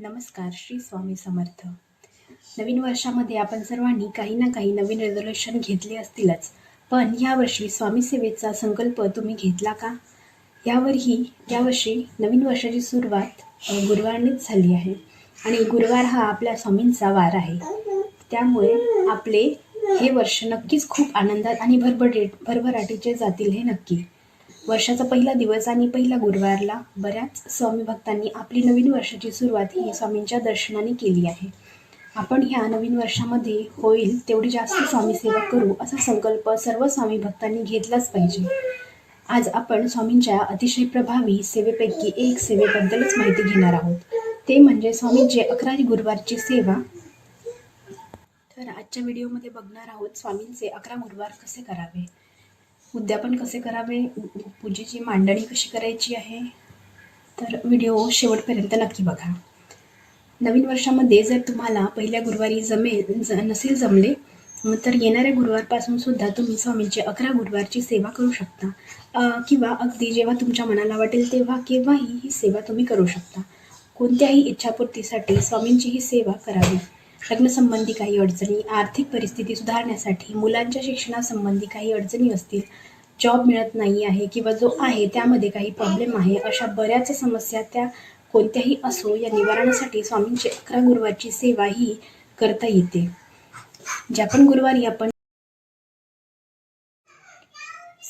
नमस्कार. श्री स्वामी समर्थ. नवीन वर्षामध्ये आपण सर्वांनी काही ना काही नवीन रेझोल्यूशन घेतले असतीलच, पण यावर्षी स्वामी सेवेचा संकल्प तुम्ही घेतला का? यावर्षी नवीन वर्षाची सुरुवात गुरुवारनेच झाली आहे आणि गुरुवार हा आपल्या स्वामींचा वार आहे. त्यामुळे आपले हे वर्ष नक्कीच खूप आनंदात आणि भरभराटीचे जातील हे नक्की. वर्षाचा पहिला दिवस आणि पहिला गुरुवारला बऱ्याच स्वामी भक्तांनी आपली नवीन वर्षाची सुरुवात ही स्वामींच्या दर्शनाने केली आहे. आपण ह्या नवीन वर्षामध्ये होईल तेवढी जास्त स्वामी सेवा करू असा संकल्प सर्व स्वामी भक्तांनी घेतलाच पाहिजे. आज आपण स्वामींच्या अतिशय प्रभावी सेवेपैकी एक सेवेबद्दलच माहिती घेणार आहोत. ते म्हणजे स्वामींचे 11 गुरुवारची सेवा. तर आजच्या व्हिडिओमध्ये बघणार आहोत स्वामींचे 11 गुरुवार कसे करावे, उद्यापन कसे करावे, पूजेची मांडणी कशी करायची आहे. तर व्हिडिओ शेवटपर्यंत नक्की बघा. नवीन वर्षामध्ये जर तुम्हाला पहिल्या गुरुवारी नसेल जमले तर येणाऱ्या गुरुवारपासून सुद्धा तुम्ही स्वामींची 11 गुरुवारची सेवा करू शकता किंवा अगदी जेव्हा तुमच्या मनाला वाटेल तेव्हा केव्हाही ही सेवा तुम्ही करू शकता. कोणत्याही इच्छापूर्तीसाठी स्वामींची ही सेवा करावी. लग्नसंबंधी काही अडचणी, आर्थिक परिस्थिती सुधारण्यासाठी, मुलांच्या शिक्षणासंबंधी काही अडचणी असतील, जॉब मिळत नाही आहे किंवा जो आहे त्यामध्ये काही प्रॉब्लेम आहे, अशा बऱ्याच समस्या त्या कोणत्याही असो, या निवारणासाठी स्वामींची 11 गुरुवारची सेवा ही करता येते. ज्या पण गुरुवारी आपण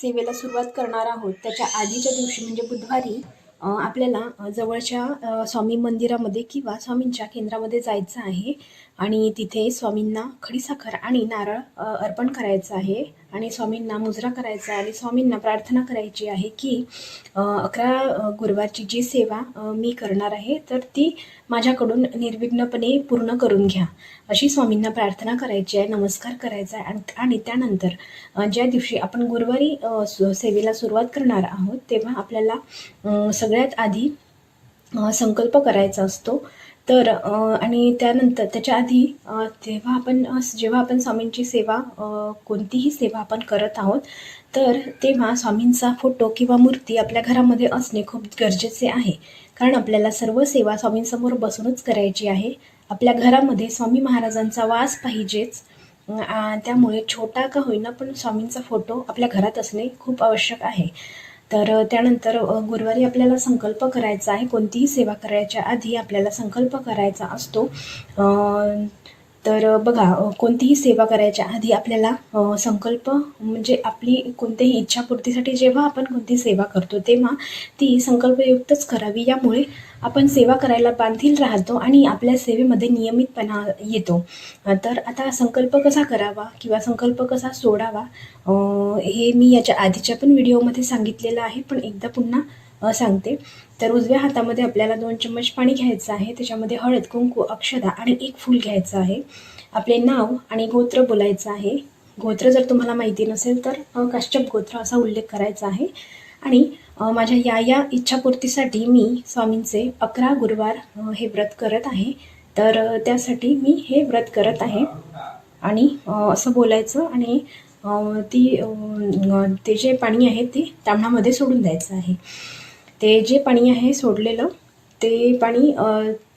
सेवेला सुरुवात करणार आहोत त्याच्या आधीच्या दिवशी म्हणजे बुधवारी आपल्याला जवळच्या स्वामी मंदिरामध्ये किंवा स्वामींच्या केंद्रामध्ये जायचं आहे आणि तिथे स्वामींना खडीसाखर आणि नारळ अर्पण करायचं आहे आणि स्वामींना मुजरा करायचा आणि स्वामींना प्रार्थना करायची आहे की 11 गुरुवारची जी सेवा मी करणार आहे तर ती माझ्याकडून निर्विघ्नपणे पूर्ण करून घ्या, अशी स्वामींना प्रार्थना करायची आहे, नमस्कार करायचा आहे. आणि त्यानंतर ज्या दिवशी आपण गुरुवारी सेवेला सुरुवात करणार आहोत तेव्हा आपल्याला सगळ्यात आधी संकल्प करायचा असतो. तर आणि त्यानंतर त्याच्या आधी जेव्हा आपण स्वामींची सेवा कोणतीही सेवा आपण करत आहोत तर तेव्हा स्वामींचा फोटो किंवा मूर्ती आपल्या घरामध्ये असणे खूप गरजेचे आहे. कारण आपल्याला सर्व सेवा स्वामींसमोर बसूनच करायची आहे. आपल्या घरामध्ये स्वामी महाराजांचा वास पाहिजेच. त्यामुळे छोटा का होईना पण स्वामींचा फोटो आपल्या घरात असणे खूप आवश्यक आहे. तर त्यानंतर गुरुवारी आपल्याला संकल्प करायचा आहे. कोणतीही सेवा करायच्या आधी आपल्याला संकल्प करायचा असतो. तर बघा, कोणतीही सेवा करायच्या आधी आपल्याला संकल्प म्हणजे आपली कोणत्याही इच्छापूर्तीसाठी जेव्हा आपण कोणती सेवा करतो तेव्हा ती संकल्पयुक्तच करावी. यामुळे आपण सेवा करायला बांधील राहतो आणि आपल्या सेवेमध्ये नियमितपणा येतो. तर आता संकल्प कसा करावा किंवा संकल्प कसा सोडावा हे मी याच्या आधीच्या पण व्हिडिओमध्ये सांगितलेलं आहे, पण एकदा पुन्हा सांगते. तर उजव्या हातामध्ये आपल्याला 2 चम्मच पाणी घ्यायचं आहे. त्याच्यामध्ये हळद, कुंकू, अक्षता आणि 1 फूल घ्यायचं आहे. आपले नाव आणि गोत्र बोलायचं आहे. गोत्र जर तुम्हाला माहिती नसेल तर काश्यप गोत्र असा उल्लेख करायचा आहे. आणि माझ्या या इच्छापूर्तीसाठी मी स्वामींचे 11 गुरुवार हे व्रत करत आहे, तर त्यासाठी मी हे व्रत करत आहे आणि असं बोलायचं आणि ते जे पाणी आहे ते ताम्हणामध्ये सोडून द्यायचं आहे. ते जे पाणी आहे सोडलेलं ते पाणी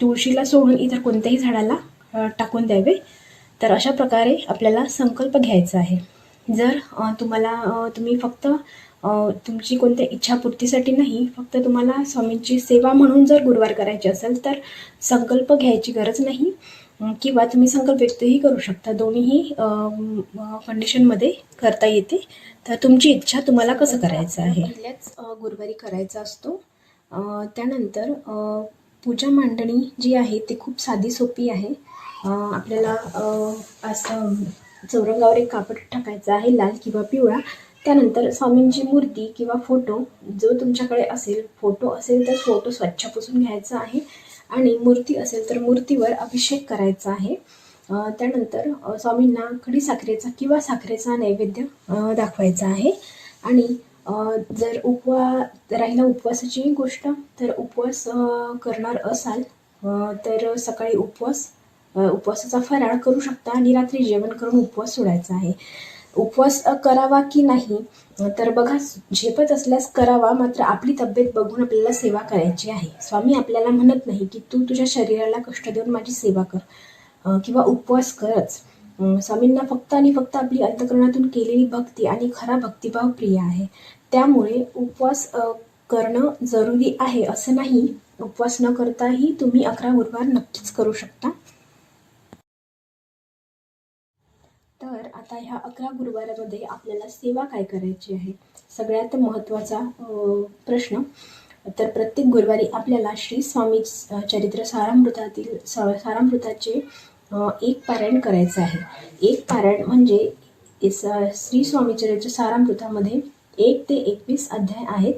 तुळशीला सोडून इतर कोणत्याही झाडाला टाकून द्यावे. तर अशा प्रकारे आपल्याला संकल्प घ्यायचा आहे. जर तुम्ही फक्त तुमची कोणत्या इच्छापूर्तीसाठी नाही, फक्त तुम्हाला स्वामींची सेवा म्हणून जर गुरुवार करायची असेल तर संकल्प घ्यायची गरज नाही किंवा तुम्ही संकल्प व्यक्तही करू शकता. दोन्हीही कंडिशनमध्ये करता येते. तर तुमची इच्छा तुम्हाला कसं करायचं आहे. पहिल्याच गुरुवारी करायचा असतो. त्यानंतर पूजा मांडणी जी आहे ती खूप साधी सोपी आहे. आपल्याला असं चौरंगावर एक कापड टाकायचं आहे, लाल किंवा पिवळा. त्यानंतर स्वामींची मूर्ती किंवा फोटो जो तुमच्याकडे असेल, फोटो असेल तर फोटो स्वच्छ पुसून घ्यायचा आहे आणि मूर्ती असेल तर मूर्तीवर अभिषेक करायचा आहे. त्यानंतर स्वामींना खडीसाखरेचा किंवा साखरेचा नैवेद्य दाखवायचा आहे. आणि जर राहिला उपवासाची गोष्ट, तर उपवास करणार असाल तर सकाळी उपवासाचा फराळ करू शकता आणि रात्री जेवण करून उपवास सोडायचा आहे. उपवास करावा की नाही, तर बघा, झेपत असल्यास करावा, मात्र आपली तब्येत बघून आपल्याला सेवा करायची आहे. स्वामी आपल्याला म्हणत नाही की तू तुझ्या शरीराला कष्ट देऊन माझी सेवा कर किंवा उपवास करच. स्वामींना फक्त आणि फक्त आपली अंतःकरणातून केलेली भक्ती आणि खरा भक्तिभाव प्रिय आहे. त्यामुळे उपवास करणं जरुरी आहे असं नाही. उपवास न करताही तुम्ही 11 गुरुवार नक्कीच करू शकता. तर आता ह्या 11 गुरुवारामध्ये आपल्याला सेवा काय करायची आहे, सगळ्यात महत्त्वाचा प्रश्न. तर प्रत्येक गुरुवारी आपल्याला श्री स्वामी चरित्र सारामृतातील सारामृताचे एक पारायण करायचं आहे. एक पारायण म्हणजे श्री स्वामी चरित्र सारामृतामध्ये 1 ते 21 अध्याय आहेत.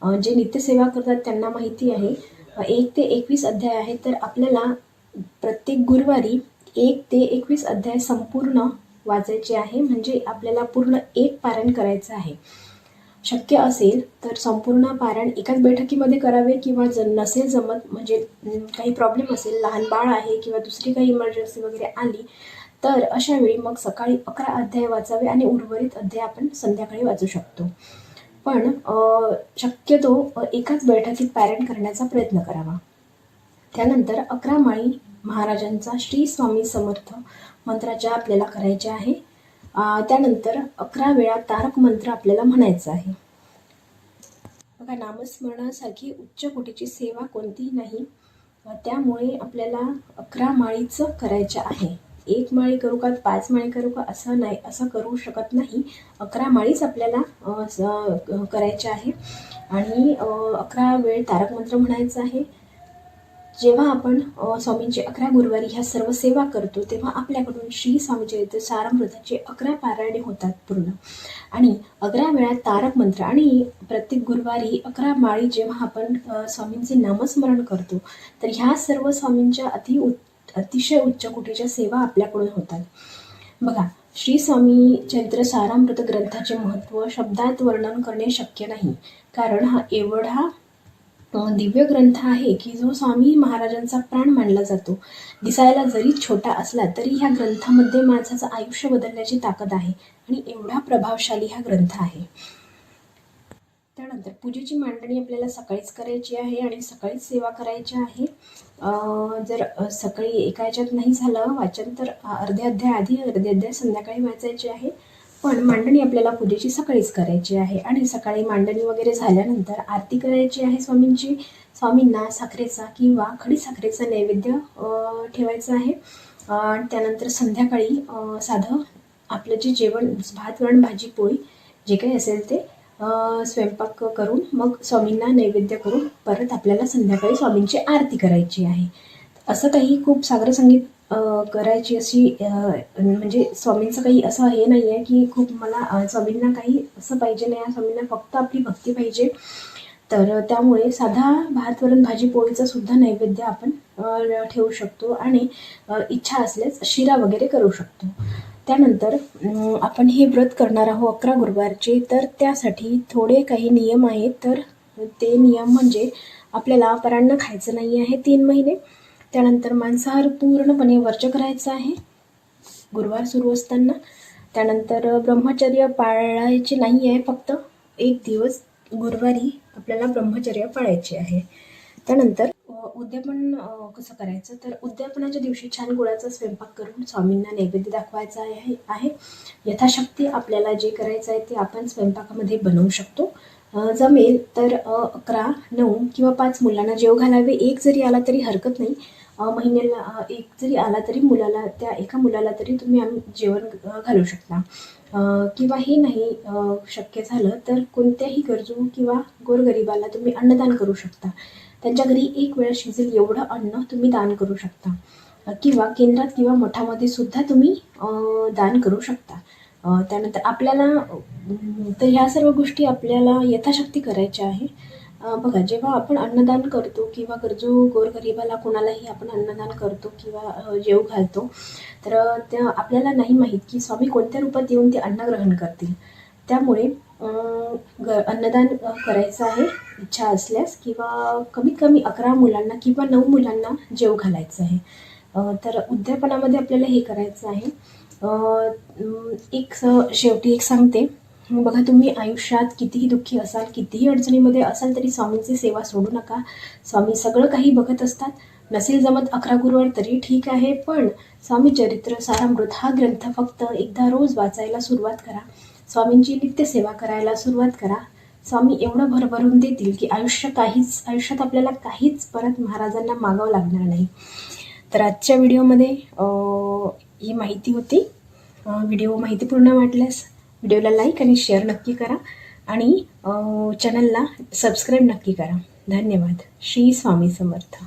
जे नित्यसेवा करतात त्यांना माहिती आहे 1 ते 21 अध्याय आहेत. तर आपल्याला प्रत्येक गुरुवारी 1 ते 21 अध्याय संपूर्ण वाचायचे आहे. म्हणजे आपल्याला पूर्ण एक पारायण करायचं आहे. शक्य असेल तर संपूर्ण पारायण एकाच बैठकीमध्ये करावे, किंवा नसेल जमत, म्हणजे काही प्रॉब्लेम असेल, लहान बाळ आहे किंवा दुसरी काही इमर्जन्सी वगैरे आली, तर अशा वेळी मग सकाळी 11 अध्याय वाचावे आणि उर्वरित अध्याय आपण संध्याकाळी वाचू शकतो. पण शक्यतो एकाच बैठकीत पारायण करण्याचा प्रयत्न करावा. त्यानंतर 11 माळी महाराजांचा श्री स्वामी समर्थ मंत्राच्या आपल्याला करायच्या आहे. त्यानंतर 11 वेळा तारक मंत्र आपल्याला म्हणायचा आहे. बघा, नामस्मरणासारखी उच्च कोटीची सेवा कोणतीही नाही. त्यामुळे आपल्याला 11 माळीचं करायच्या आहे. 1 माळी करू का 5 माळी करू का असं नाही, असं करू शकत नाही. 11 माळीच आपल्याला करायच्या आहे. आणि 11 वेळ तारक मंत्र म्हणायचं आहे. जेव्हा आपण स्वामींचे 11 गुरुवारी ह्या सर्व सेवा करतो, तेव्हा आपल्याकडून श्री स्वामी चरित्र सारामृताचे 11 पारायणे होतात पूर्ण. आणि 11 वेळा तारक मंत्र आणि प्रत्येक गुरुवारी 11 माळी जेव्हा आपण स्वामींचे नामस्मरण करतो, तर ह्या सर्व स्वामींच्या अतिशय उच्च कोटीच्या सेवा आपल्याकडून होतात. बघा, श्री स्वामी चरित्र सारामृत ग्रंथाचे महत्त्व शब्दात वर्णन करणे शक्य नाही. कारण हा एवढा दिव्य ग्रंथ आहे की जो स्वामी महाराजांचा प्राण मानला जातो. दिसायला जरी छोटा असला तरी ह्या ग्रंथामध्ये माणसाचं आयुष्य बदलण्याची ताकद आहे आणि एवढा प्रभावशाली हा ग्रंथ आहे. त्यानंतर पूजेची मांडणी आपल्याला सकाळीच करायची आहे आणि सकाळीच सेवा करायची आहे. जर सकाळी एका ह्याच्यात नाही झालं वाचन, तर अर्धे अध्याय आधी अर्धे अध्याय संध्याकाळी वाचायचे आहे. पण मांडणी आपल्याला पूजेची सकाळीच करायची आहे. आणि सकाळी मांडणी वगैरे झाल्यानंतर आरती करायची आहे स्वामींची. स्वामींना साखरेचा किंवा खडीसाखरेचा नैवेद्य ठेवायचा आहे. त्यानंतर संध्याकाळी साधं आपलं जे जेवण, भात वरण भाजी पोळी जे काही असेल ते स्वयंपाक करून मग स्वामींना नैवेद्य करून परत आपल्याला संध्याकाळी स्वामींची आरती करायची आहे. असं काही खूप सागर संगीत करायची अशी म्हणजे स्वामींचं काही असं हे नाही आहे की खूप मला स्वामींना काही असं पाहिजे नाही. स्वामींना फक्त आपली भक्ती पाहिजे. तर त्यामुळे साधा भात वरण भाजी पोळीचा सुद्धा नैवेद्य आपण ठेवू शकतो आणि इच्छा असल्यास शिरा वगैरे करू शकतो. त्यानंतर आपण हे व्रत करणार आहोत 11 गुरुवारचे. तर त्यासाठी थोडे काही नियम आहेत. तर ते नियम म्हणजे आपल्याला अपराह्न खायचं नाही आहे 3 महिने. त्यानंतर मांसाहार पूर्णपणे वर्ज करायचं आहे गुरुवार सुरू असताना. त्यानंतर ब्रह्मचर्य पाळायचे नाही आहे. फक्त 1 दिवस गुरुवारी आपल्याला ब्रह्मचर्य पाळायचे आहे. त्यानंतर उद्यापन कसं करायचं, तर उद्यापनाच्या दिवशी छान गुळाचा स्वयंपाक करून स्वामींना नैवेद्य दाखवायचा आहे. यथाशक्ती आपल्याला जे करायचं आहे ते आपण स्वयंपाकामध्ये बनवू शकतो. जमेल तर 11, 9 किंवा 5 मुलांना जेव घालावे. 1 जरी आला तरी हरकत नाही. महिन्याला 1 जरी आला तरी मुलाला, त्या एका मुलाला तरी तुम्ही जेवण घालू शकता. किंवा हे नाही शक्य झालं तर कोणत्याही गरजू किंवा गोरगरिबाला तुम्ही अन्नदान करू शकता. त्यांच्या घरी 1 वेळा शिजेल एवढं अन्न तुम्ही दान करू शकता. किंवा केंद्रात किंवा मठामध्ये सुद्धा तुम्ही दान करू शकता. त्यानंतर आपल्याला तर ह्या सर्व गोष्टी आपल्याला यथाशक्ती करायच्या आहे. बघा, जेव्हा आपण अन्नदान करतो किंवा गरजू गोरगरिबाला कोणालाही आपण अन्नदान करतो किंवा जेव घालतो, तर त्या आपल्याला नाही माहीत की स्वामी कोणत्या रूपात येऊन ते अन्न ग्रहण करतील. त्यामुळे अन्नदान करायचं आहे इच्छा असल्यास, किंवा कमीत कमी 11 मुलांना किंवा 9 मुलांना जेव घालायचं आहे. तर उद्यापनामध्ये आपल्याला हे करायचं आहे. शेवटी एक सांगते, बघा तुम्ही आयुष्यात कितीही दुःखी असाल, कितीही अडचणीमध्ये असाल तरी स्वामींची सेवा सोडू नका. स्वामी सगळं काही बघत असतात. नसेल जमत 11 गुरुवार तरी ठीक आहे, पण स्वामी चरित्र सारामृत हा ग्रंथ फक्त एकदा रोज वाचायला सुरुवात करा. स्वामींची नित्यसेवा करायला सुरुवात करा. स्वामी एवढं भरभरून देतील की आयुष्यात आपल्याला काहीच परत महाराजांना मागावं लागणार नाही. तर आजच्या व्हिडिओमध्ये ही माहिती होती. व्हिडिओ माहितीपूर्ण वाटल्यास व्हिडिओला लाईक आणि शेअर नक्की करा आणि चॅनलला सबस्क्राईब नक्की करा. धन्यवाद. श्री स्वामी समर्थ.